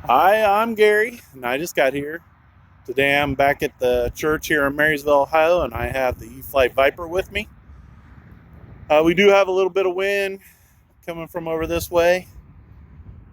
Hi, I'm Gary, and I just got here. Today I'm back at the church here in Marysville, Ohio, and I have the e-flite Viper with me. We do have a little bit of wind coming from over this way,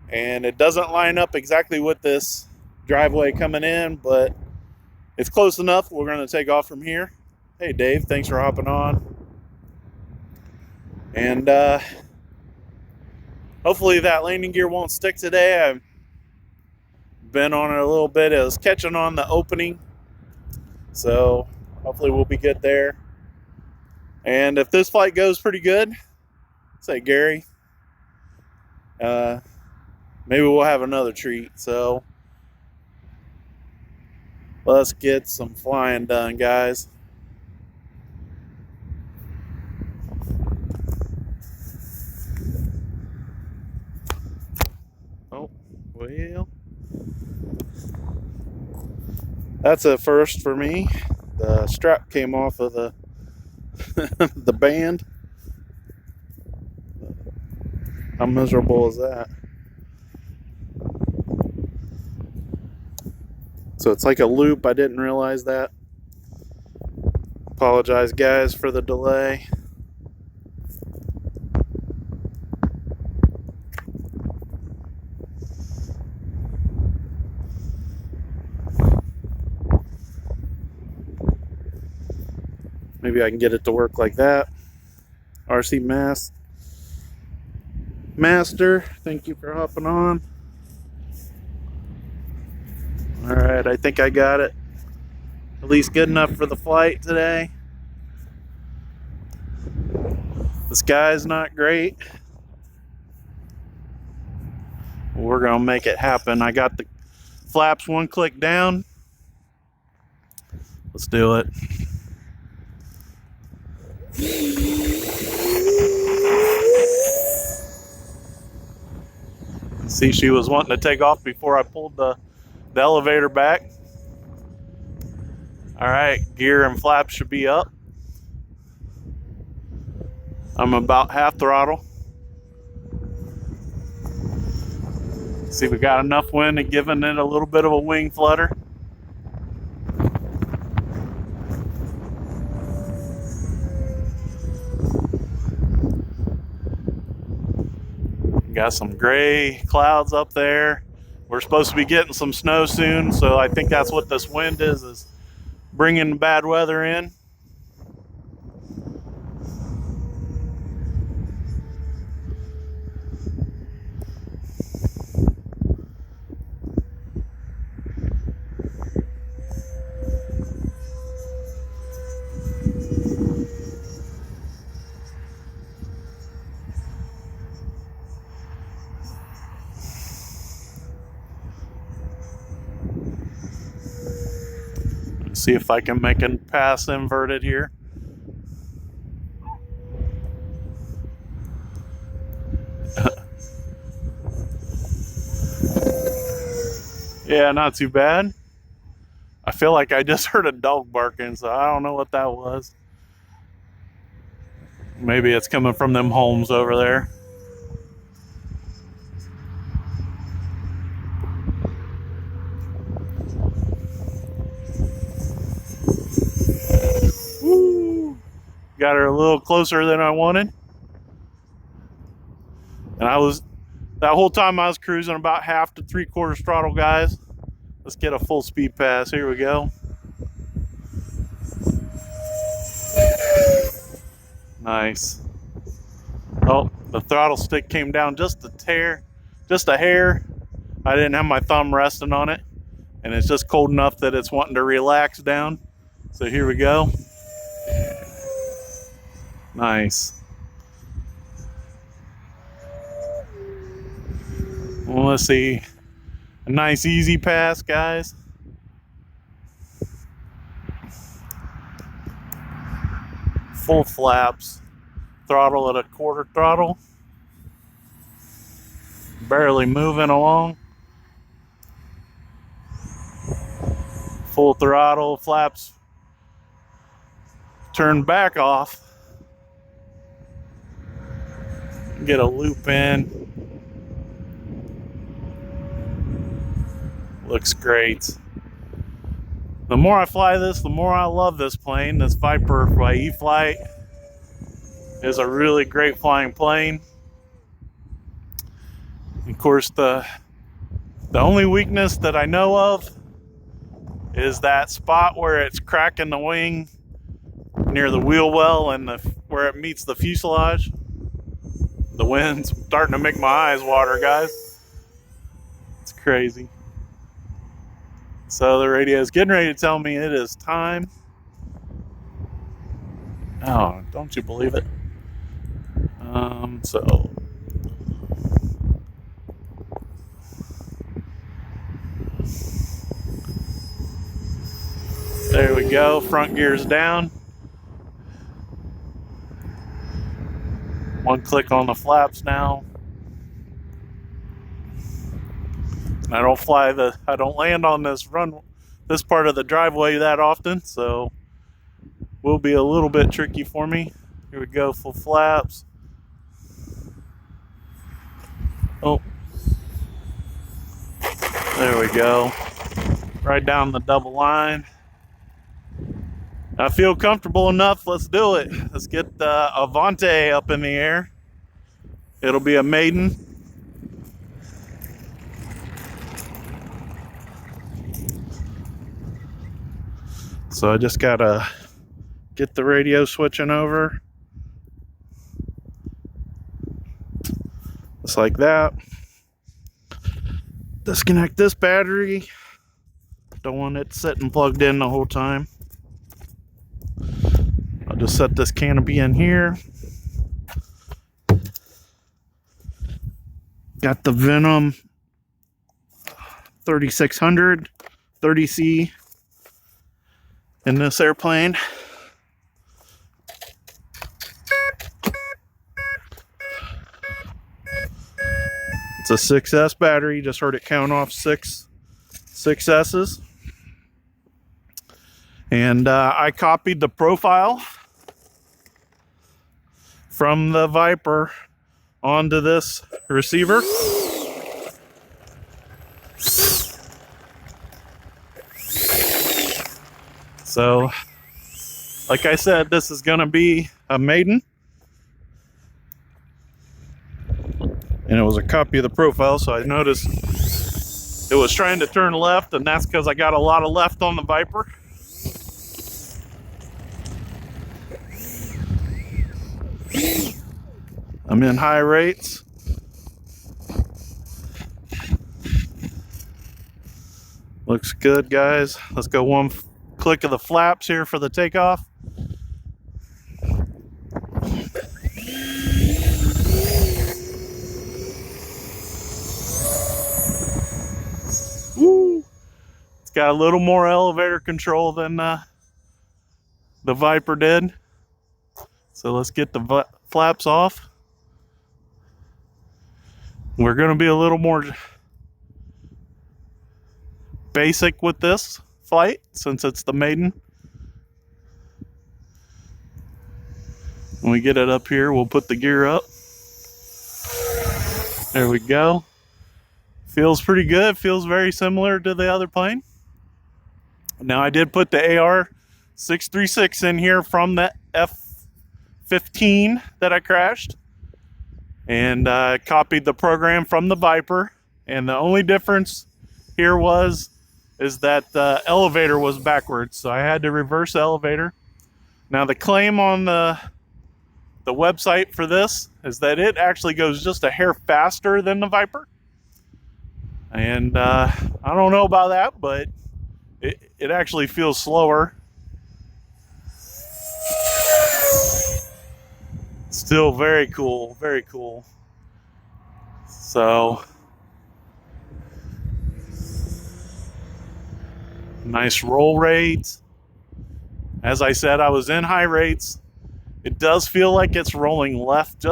and it doesn't line up exactly with this driveway coming in, but it's close enough. We're going to take off from here. Hey, Dave, thanks for hopping on. And hopefully that landing gear won't stick today. I've been on it a little bit. It was catching on the opening, so hopefully we'll be good there. And if this flight goes pretty good, say Gary, maybe we'll have another treat. So let's get some flying done, guys. Oh, well, that's a first for me. The strap came off of the the band. How miserable is that? So it's like a loop. I didn't realize that. Apologize, guys, for the delay. Maybe I can get it to work like that. RC Master, thank you for hopping on. All right, I think I got it. At least good enough for the flight today. The sky's not great. We're gonna make it happen. I got the flaps one click down. Let's do it. See, she was wanting to take off before I pulled the elevator back. All right, gear and flaps should be up. I'm about half throttle. See, we got enough wind and giving it a little bit of a wing flutter. Got some gray clouds up there. We're supposed to be getting some snow soon, so I think that's what this wind is bringing the bad weather in. See if I can make a pass inverted here. Yeah, not too bad. I feel like I just heard a dog barking, so I don't know what that was. Maybe it's coming from them homes over there. Woo! Got her a little closer than I wanted. And that whole time I was cruising about half to 3/4 throttle, guys. Let's get a full speed pass. Here we go. Nice. Oh, the throttle stick came down just a hair. I didn't have my thumb resting on it, and it's just cold enough that it's wanting to relax down. So here we go. Nice. Well, let's see. A nice easy pass, guys. Full flaps. Throttle at a 1/4 throttle. Barely moving along. Full throttle, flaps turn back off. Get a loop in. Looks great. The more I fly this, the more I love this plane. This Viper by e-flite is a really great flying plane. Of course, the only weakness that I know of is that spot where it's cracking the wing near the wheel well and where it meets the fuselage. The wind's starting to make my eyes water, guys. It's crazy. So the radio is getting ready to tell me it is time. Oh, don't you believe it? So there we go. Front gear's down. One click on the flaps now. I don't land on this part of the driveway that often, so will be a little bit tricky for me. Here we go, full flaps. Oh, there we go. Right down the double line. I feel comfortable enough. Let's do it. Let's get the Avanti up in the air. It'll be a maiden. So I just gotta get the radio switching over. Just like that. Disconnect this battery. Don't want it sitting plugged in the whole time. I'll just set this canopy in here. Got the Venom 3600 30C in this airplane. It's a 6S battery. Just heard it count off six S's. And I copied the profile from the Viper onto this receiver. So, like I said, this is gonna be a maiden. And it was a copy of the profile, so I noticed it was trying to turn left, and that's because I got a lot of left on the Viper. I'm in high rates. Looks good, guys. Let's go one click of the flaps here for the takeoff. Woo! It's got a little more elevator control than the Viper did. So let's get the flaps off. We're going to be a little more basic with this flight since it's the maiden. When we get it up here, we'll put the gear up. There we go. Feels pretty good. Feels very similar to the other plane. Now I did put the AR636 in here from the F-15 that I crashed. And I copied the program from the Viper. And the only difference here is that the elevator was backwards. So I had to reverse the elevator. Now the claim on the website for this is that it actually goes just a hair faster than the Viper. And I don't know about that, but it actually feels slower. Still very cool, very cool. So, nice roll rates. As I said, I was in high rates. It does feel like it's rolling left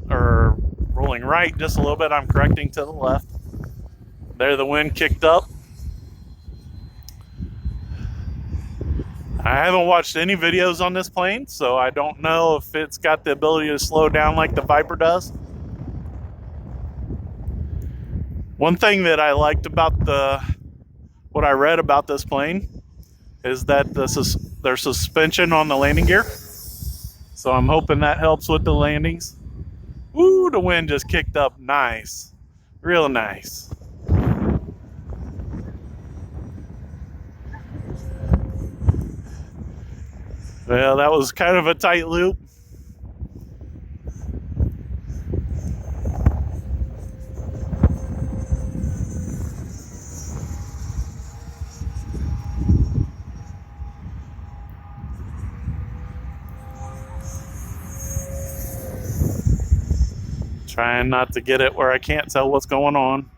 or rolling right just a little bit. I'm correcting to the left. There, the wind kicked up. I haven't watched any videos on this plane, so I don't know if it's got the ability to slow down like the Viper does. One thing that I liked about the what I read about this plane is that there's suspension on the landing gear. So I'm hoping that helps with the landings. Ooh, the wind just kicked up nice. Real nice. Well, that was kind of a tight loop. Trying not to get it where I can't tell what's going on.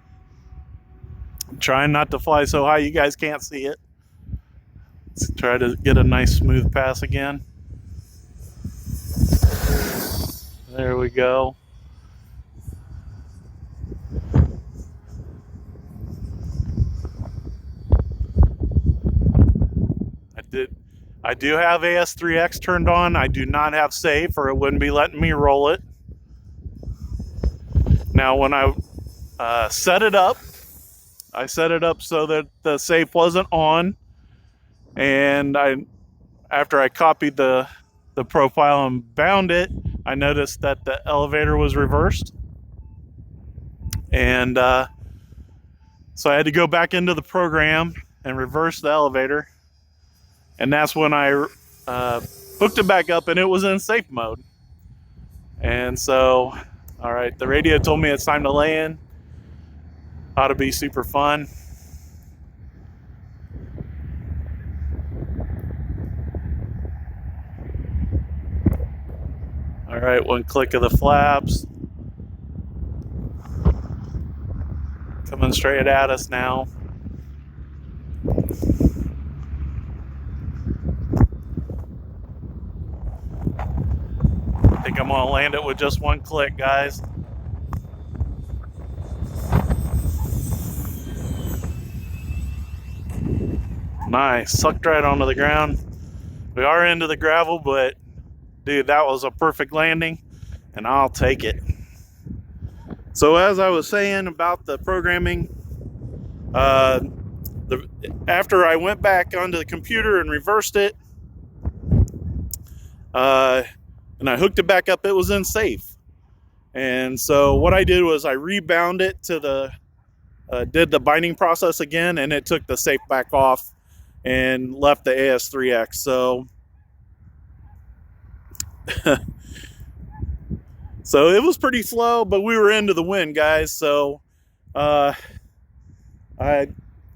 I'm trying not to fly so high you guys can't see it. Let's try to get a nice smooth pass again. There we go. I do have AS3X turned on. I do not have safe, or it wouldn't be letting me roll it. Now, when I set it up so that the safe wasn't on, and after I copied the profile and bound it, I noticed that the elevator was reversed, and so I had to go back into the program and reverse the elevator, and that's when I hooked it back up, and it was in safe mode. And so, all right, the radio told me it's time to land. Ought to be super fun. All right, one click of the flaps. Coming straight at us now. I think I'm gonna land it with just one click, guys. Nice, sucked right onto the ground. We are into the gravel, but dude, that was a perfect landing, and I'll take it. So as I was saying about the programming, after I went back onto the computer and reversed it, and I hooked it back up, it was in safe. And so what I did was I rebound it to did the binding process again, and it took the safe back off and left the AS3X. So so it was pretty slow, but we were into the wind, guys. So I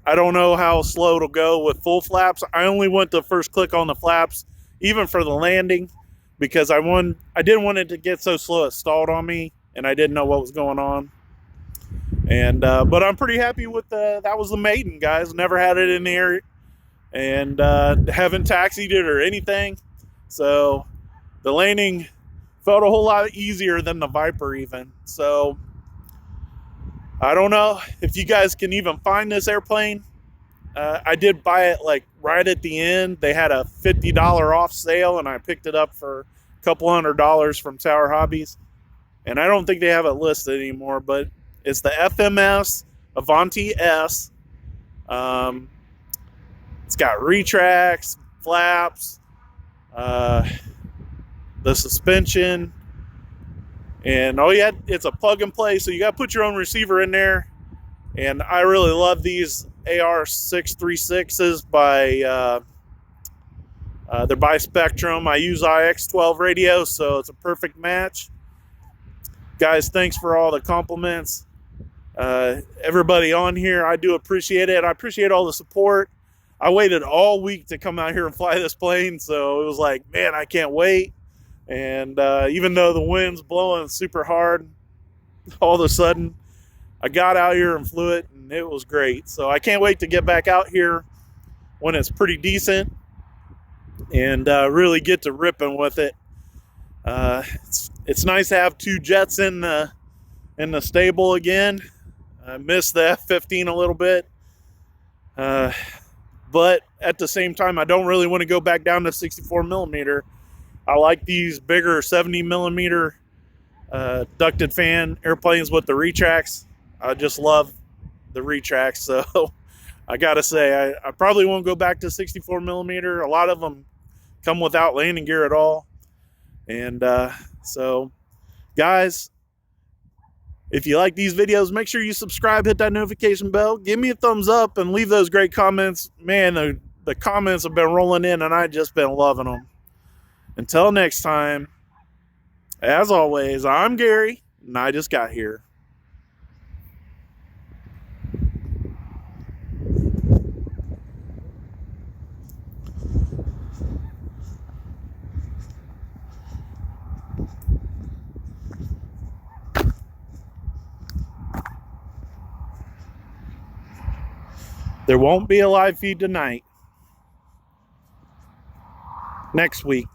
don't know how slow it'll go with full flaps. I only went to first click on the flaps, even for the landing, because I didn't want it to get so slow it stalled on me, and I didn't know what was going on. And but I'm pretty happy with that was the maiden, guys. Never had it in the air, and haven't taxied it or anything. So the landing felt a whole lot easier than the Viper even. So I don't know if you guys can even find this airplane. I did buy it like right at the end. They had a $50 off sale, and I picked it up for a couple $100 from Tower Hobbies. And I don't think they have it listed anymore, but it's the FMS Avanti S. It's got retracts, flaps, the suspension, and it's a plug and play, so you got to put your own receiver in there. And I really love these AR636s they're by Spectrum. I use IX12 radio, so it's a perfect match. Guys, thanks for all the compliments. Everybody on here, I do appreciate it. I appreciate all the support. I waited all week to come out here and fly this plane, so it was like, man, I can't wait. And even though the wind's blowing super hard, all of a sudden, I got out here and flew it, and it was great. So I can't wait to get back out here when it's pretty decent and really get to ripping with it. It's nice to have two jets in the stable again. I miss the F-15 a little bit. But at the same time, I don't really want to go back down to 64 millimeter. I like these bigger 70 millimeter ducted fan airplanes with the retracts. I just love the retracts. So I gotta say, I probably won't go back to 64 millimeter. A lot of them come without landing gear at all. And so, guys, if you like these videos, make sure you subscribe, hit that notification bell, give me a thumbs up, and leave those great comments. Man, the comments have been rolling in, and I've just been loving them. Until next time, as always, I'm Gary, and I just got here. There won't be a live feed tonight. Next week.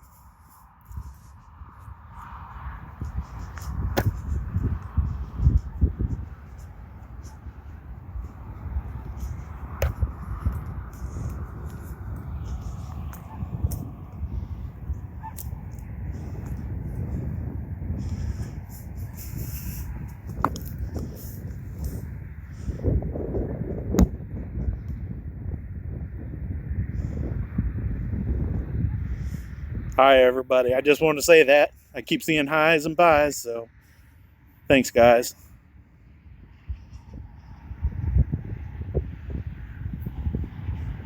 Hi, everybody. I just wanted to say that. I keep seeing highs and buys, so thanks, guys.